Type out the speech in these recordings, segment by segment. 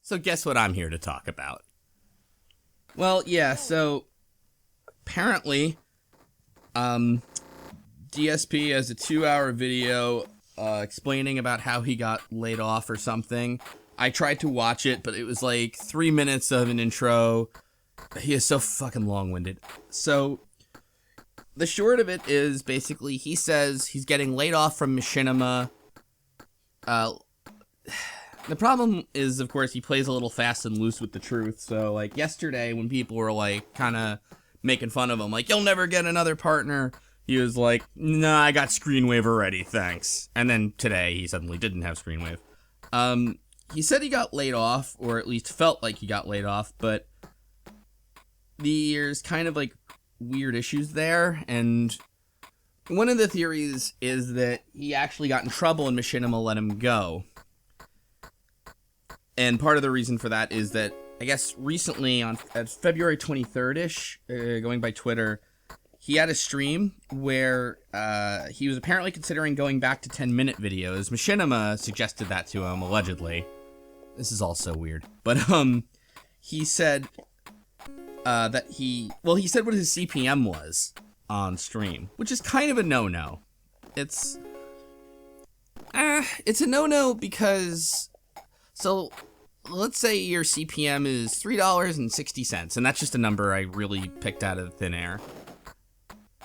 So guess what I'm here to talk about? Well, yeah, so apparently, DSP has a 2-hour video explaining about how he got laid off or something. I tried to watch it, but it was like 3 minutes of an intro. He is so fucking long-winded. So, the short of it is basically he says he's getting laid off from Machinima. The problem is, of course, he plays a little fast and loose with the truth. So, like, yesterday when people were, like, kind of making fun of him, like, you'll never get another partner, he was like, nah, I got Screenwave already, thanks. And then today, he suddenly didn't have Screenwave. He said he got laid off, or at least felt like he got laid off, but there's kind of, like, weird issues there, and one of the theories is that he actually got in trouble and Machinima let him go. And part of the reason for that is that, I guess, recently, at February 23rd-ish, going by Twitter, he had a stream where he was apparently considering going back to 10-minute videos. Machinima suggested that to him, allegedly. This is all so weird. But, he said that he said what his CPM was on stream, which is kind of a no-no. It's a no-no because... So, let's say your CPM is $3.60, and that's just a number I really picked out of thin air.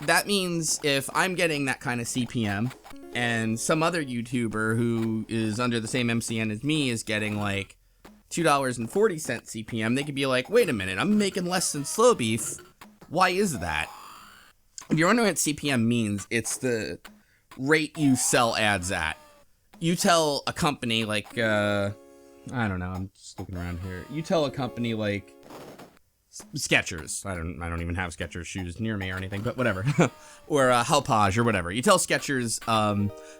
That means if I'm getting that kind of CPM, and some other YouTuber who is under the same MCN as me is getting, like, $2.40 CPM, they could be like, wait a minute, I'm making less than slowbeef. Why is that? If you're wondering what CPM means, it's the rate you sell ads at. You tell a company like, I don't know, I'm just looking around here. You tell a company like Skechers. I don't even have Skechers shoes near me or anything, but whatever. Or Halpage or whatever. You tell Skechers,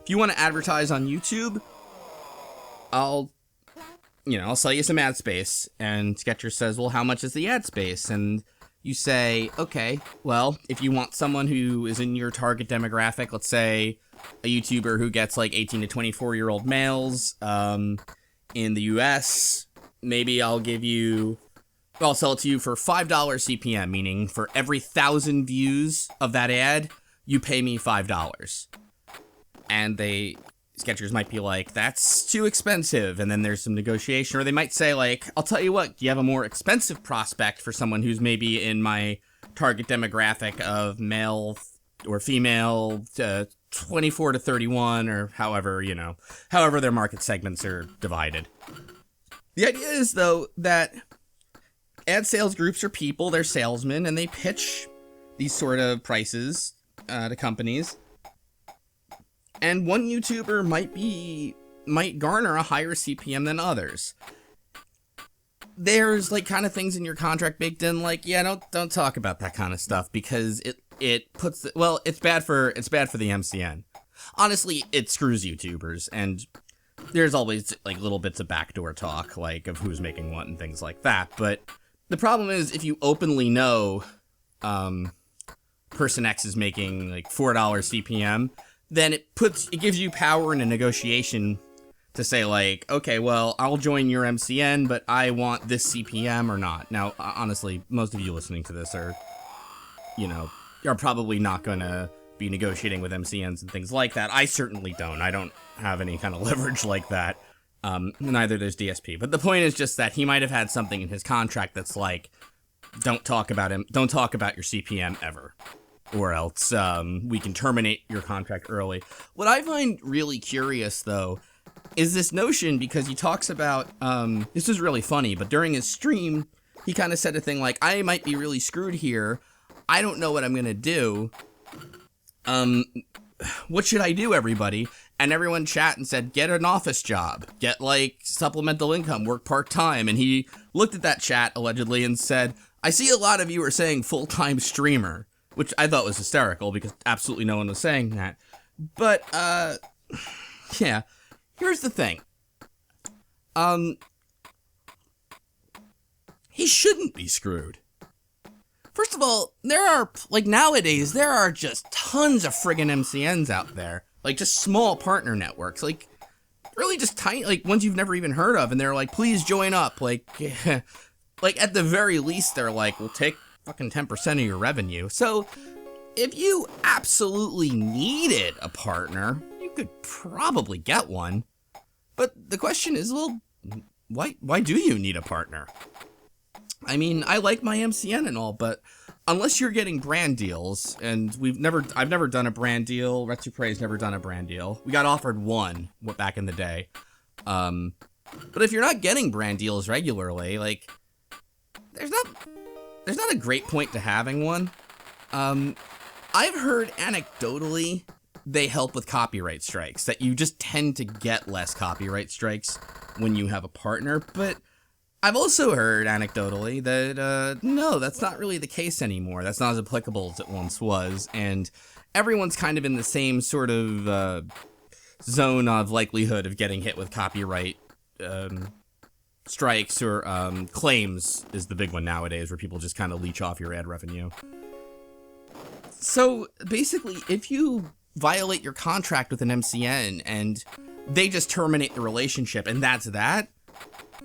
if you want to advertise on YouTube, I'll sell you some ad space. And Skechers says, well, how much is the ad space? And you say, okay, well, if you want someone who is in your target demographic, let's say a YouTuber who gets like 18 to 24-year-old males, in the US, maybe I'll sell it to you for $5 CPM, meaning for every 1,000 views of that ad, you pay me $5. And Skechers might be like, that's too expensive, and then there's some negotiation, or they might say like, I'll tell you what, do you have a more expensive prospect for someone who's maybe in my target demographic of male or female, 24 to 31, or however their market segments are divided. The idea is, though, that ad sales groups are people, they're salesmen, and they pitch these sort of prices to companies. And one YouTuber might garner a higher CPM than others. There's like kind of things in your contract baked in, like, yeah, don't talk about that kind of stuff because it puts it's bad for the MCN. Honestly, it screws YouTubers, and there's always like little bits of backdoor talk, like of who's making what and things like that. But the problem is, if you openly know person X is making like $4 CPM, then it gives you power in a negotiation to say like, okay, well, I'll join your MCN, but I want this CPM or not. Now, honestly, most of you listening to this are probably not going to be negotiating with MCNs and things like that. I certainly don't. I don't have any kind of leverage like that. Neither does DSP. But the point is just that he might have had something in his contract that's like, don't talk about your CPM ever, or else we can terminate your contract early. What I find really curious, though, is this notion, because he talks about, this is really funny, but during his stream, he kind of said a thing like, I might be really screwed here. I don't know what I'm going to do. What should I do, everybody? And everyone chat and said, get an office job, get like supplemental income, work part-time. And he looked at that chat allegedly and said, I see a lot of you are saying full-time streamer, which I thought was hysterical because absolutely no one was saying that. But, yeah, here's the thing. He shouldn't be screwed. First of all, nowadays, there are just tons of friggin' MCNs out there. Like, just small partner networks. Like, really just tiny, like ones you've never even heard of, and they're like, please join up. Like, like at the very least, they're like, we'll take fucking 10% of your revenue. So if you absolutely needed a partner, you could probably get one. But the question is, well, why do you need a partner? I mean, I like my MCN and all, but unless you're getting brand deals, and I've never done a brand deal. Retsupre's never done a brand deal. We got offered one back in the day. But if you're not getting brand deals regularly, like, there's not a great point to having one. I've heard anecdotally they help with copyright strikes, that you just tend to get less copyright strikes when you have a partner, but I've also heard anecdotally that, no, that's not really the case anymore. That's not as applicable as it once was, and everyone's kind of in the same sort of zone of likelihood of getting hit with copyright strikes or claims is the big one nowadays, where people just kind of leech off your ad revenue. So basically, if you violate your contract with an MCN and they just terminate the relationship and that's that,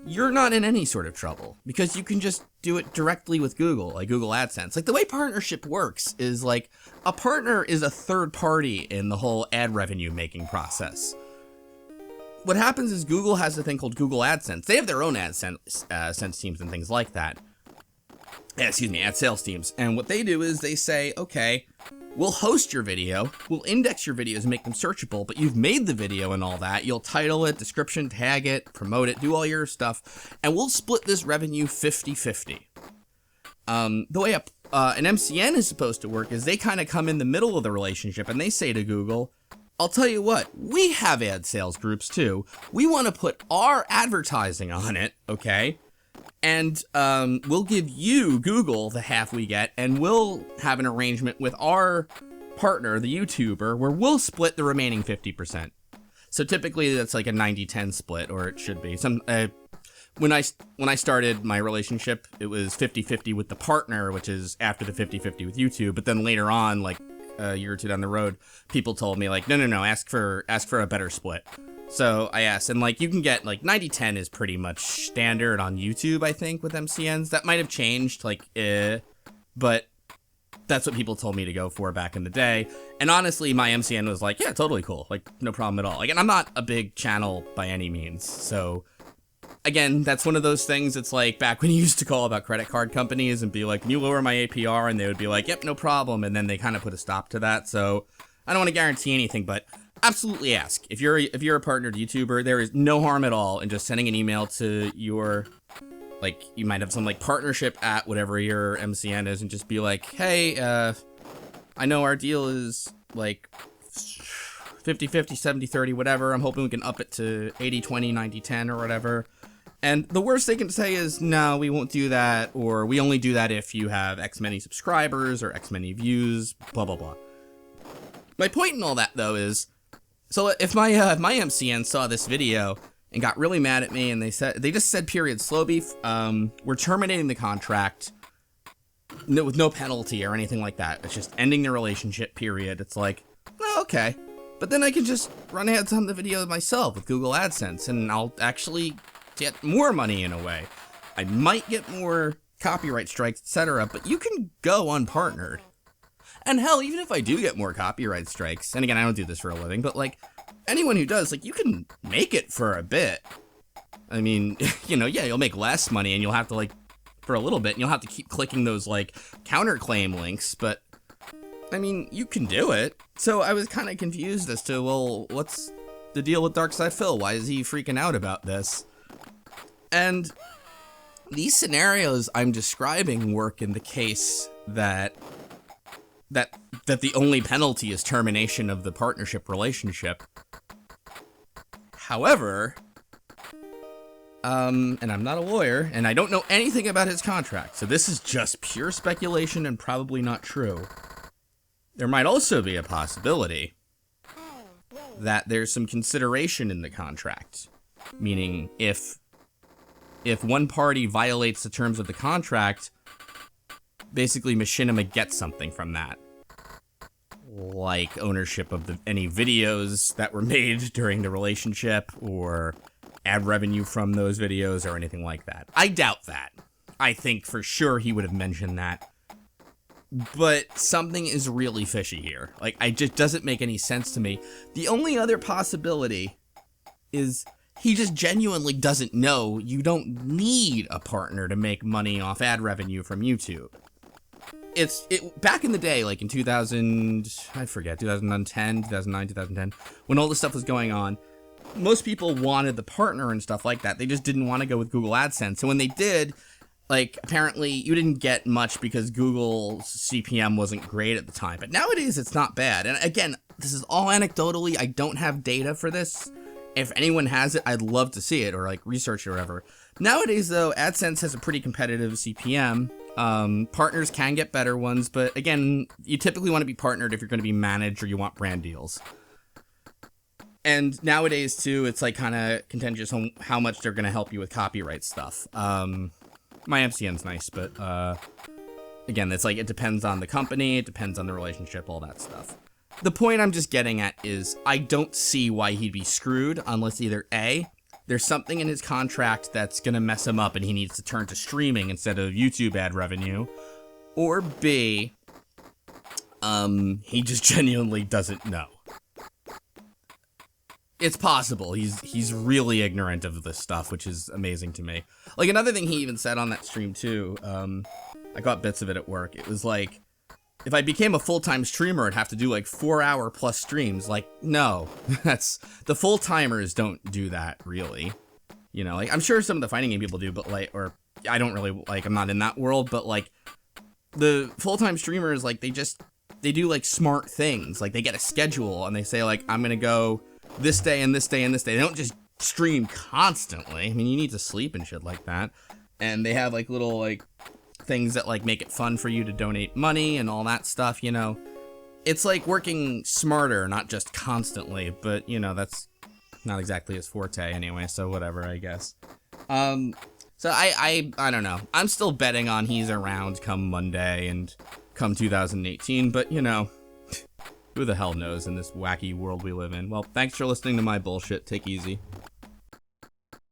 you're not in any sort of trouble, because you can just do it directly with Google, like Google AdSense. Like, the way partnership works is, like, a partner is a third party in the whole ad revenue making process. What happens is Google has a thing called Google AdSense. They have their own AdSense teams and things like that. Ad sales teams. And what they do is they say, okay, we'll host your video, we'll index your videos and make them searchable, but you've made the video and all that. You'll title it, description, tag it, promote it, do all your stuff, and we'll split this revenue 50-50. The way an MCN is supposed to work is they kind of come in the middle of the relationship and they say to Google, I'll tell you what, we have ad sales groups too. We want to put our advertising on it, okay? And we'll give you, Google, the half we get, and we'll have an arrangement with our partner, the YouTuber, where we'll split the remaining 50%. So typically that's like a 90-10 split, or it should be. When I started my relationship, it was 50-50 with the partner, which is after the 50-50 with YouTube. But then later on, like a year or two down the road, people told me, like, no, ask for a better split. So I asked, and like, you can get like 90-10 is pretty much standard on YouTube, I think, with MCNs. That might have changed, like, but that's what people told me to go for back in the day. And honestly, my MCN was like, yeah, totally cool, like, no problem at all. Like, and I'm not a big channel by any means, so again, that's one of those things. It's like back when you used to call about credit card companies and be like, can you lower my APR? And they would be like, yep, no problem. And then they kind of put a stop to that. So I don't want to guarantee anything, but absolutely ask. If you're a partnered YouTuber, there is no harm at all in just sending an email to your, like, you might have some like partnership at whatever your MCN is, and just be like, hey, I know our deal is like 50-50, 70-30, whatever. I'm hoping we can up it to 80-20, 90-10 or whatever. And the worst they can say is, no, we won't do that, or we only do that if you have X many subscribers or X many views, blah, blah, blah. My point in all that, though, is, so if my MCN saw this video and got really mad at me, and they just said, period, slowbeef, we're terminating the contract with no penalty or anything like that. It's just ending the relationship, period. It's like, oh, okay. But then I can just run ads on the video myself with Google AdSense, and I'll actually get more money in a way. I might get more copyright strikes, etc., but you can go unpartnered. And hell, even if I do get more copyright strikes, and again, I don't do this for a living, but like, anyone who does, like, you can make it for a bit. I mean, you know, yeah, you'll make less money, and you'll have to, like, for a little bit, and you'll have to keep clicking those, like, counterclaim links, but, I mean, you can do it. So I was kind of confused as to, well, what's the deal with Darkside Phil? Why is he freaking out about this? And these scenarios I'm describing work in the case that the only penalty is termination of the partnership relationship. However, and I'm not a lawyer, and I don't know anything about his contract, so this is just pure speculation and probably not true. There might also be a possibility that there's some consideration in the contract, meaning if one party violates the terms of the contract, basically Machinima gets something from that. like ownership of any videos that were made during the relationship or ad revenue from those videos or anything like that. I doubt that. I think for sure he would have mentioned that. But something is really fishy here. Like, it just doesn't make any sense to me. The only other possibility is he just genuinely doesn't know you don't need a partner to make money off ad revenue from YouTube. Back in the day, like in 2010, 2009, 2010, when all this stuff was going on, most people wanted the partner and stuff like that. They just didn't want to go with Google AdSense. So when they did, like, apparently you didn't get much because Google's CPM wasn't great at the time. But nowadays it's not bad. And again, this is all anecdotally. I don't have data for this. If anyone has it, I'd love to see it or like research it or whatever. Nowadays though, AdSense has a pretty competitive CPM. Partners can get better ones, but again, you typically want to be partnered if you're going to be managed or you want brand deals. And nowadays too, it's like kind of contentious on how much they're going to help you with copyright stuff. My MCN's nice, but again, it's like it depends on the company, it depends on the relationship, all that stuff. The point I'm just getting at is I don't see why he'd be screwed unless either A, there's something in his contract that's going to mess him up and he needs to turn to streaming instead of YouTube ad revenue, or B, he just genuinely doesn't know. It's possible. He's really ignorant of this stuff, which is amazing to me. Like, another thing he even said on that stream, too, I got bits of it at work. It was like, if I became a full-time streamer, I'd have to do, like, 4-hour plus streams. Like, no. The full-timers don't do that, really. You know, like, I'm sure some of the fighting game people do, but, like, or, I don't really, like, I'm not in that world, but, like, the full-time streamers, like, they do, like, smart things. Like, they get a schedule, and they say, like, I'm gonna go this day and this day and this day. They don't just stream constantly. I mean, you need to sleep and shit like that. And they have like little like things that like make it fun for you to donate money and all that stuff, you know. It's like working smarter, not just constantly, but you know, that's not exactly his forte anyway, so whatever, I guess. So I don't know. I'm still betting on he's around come Monday and come 2018, but you know, who the hell knows in this wacky world we live in? Well, thanks for listening to my bullshit. Take easy.